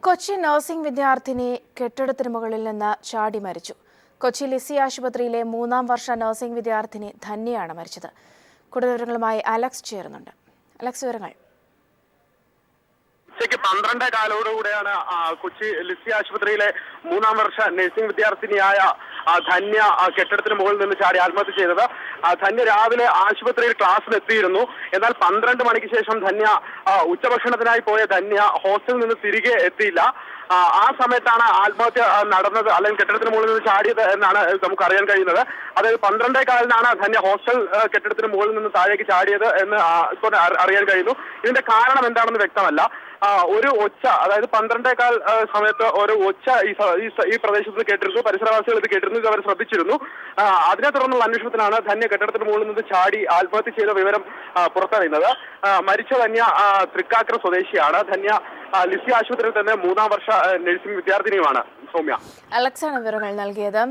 Kochi nursing വിദ്യാർത്ഥിനി കെട്ടിടത്തിന് മുകളിൽ നിന്ന് ചാടി മരിച്ചു. കൊച്ചി ലിസി ആശുപത്രിയിലെ 3-ാം വർഷ നഴ്സിംഗ് വിദ്യാർത്ഥിനി ധന്യയാണ് മരിച്ചത്. കൂടുതൽ വിവരങ്ങളുമായി അലക്സ് ചേരുന്നുണ്ട്. അലക്സ്, വിവരങ്ങൾ. ഉച്ചയ്ക്ക് 12:15 കൊച്ചി ലിസി ആശുപത്രിയിലെ 3-ാം വർഷ നഴ്സിംഗ് വിദ്യാർത്ഥിനിയായ ധന്യ കെട്ടിടത്തിന് മുകളിൽ നിന്ന് ചാടി ആത്മഹത്യ ചെയ്തത്. ധന്യ രാവിലെ ആശുപത്രിയിൽ ക്ലാസ്സിലെത്തിയിരുന്നു. എന്നാൽ 12 മണിക്ക് ശേഷം ധന്യ ഉച്ചഭക്ഷണത്തിനായി പോയ ധന്യ ഹോസ്റ്റലിൽ നിന്ന് തിരികെ എത്തിയില്ല. ആ സമയത്താണ് ആത്മഹത്യ നടന്നത്, അല്ലെങ്കിൽ കെട്ടിടത്തിന് മുകളിൽ നിന്ന് ചാടിയത് എന്നാണ് നമുക്ക് അറിയാൻ കഴിയുന്നത്. അതായത് 12:15 ധന്യ ഹോസ്റ്റൽ കെട്ടിടത്തിന് മുകളിൽ നിന്ന് താഴേക്ക് ചാടിയത് എന്ന് ഇപ്പോൾ അറിയാൻ കഴിയുന്നു. ഇതിന്റെ കാരണം എന്താണെന്ന് വ്യക്തമല്ല. ഒരു ഒച്ച, അതായത് 12:15 സമയത്ത് ഒരു ഒച്ച ഈ പ്രദേശത്ത് കേട്ടിരുന്നു. പരിസരവാസികൾ ഇത് കേട്ടിരുന്നു, ഇത് അവർ ശ്രദ്ധിച്ചിരുന്നു. അതിനെ തുടർന്നുള്ള അന്വേഷണത്തിലാണ് ധന്യ കെട്ടിടത്തിന് മുകളിൽ നിന്ന് ചാടി ആത്മഹത്യ ചെയ്ത വിവരം പുറത്തറിയുന്നത്. മരിച്ച ധന്യ തൃക്കാക്കര സ്വദേശിയാണ്. ധന്യ ലിസി ആശുപത്രിയിൽ തന്നെ 3-ാം വർഷ നഴ്സിംഗ് വിദ്യാർത്ഥിനിയുമാണ്. സൗമ്യ, അലക്സാണ് വിവരങ്ങൾ നൽകിയത്.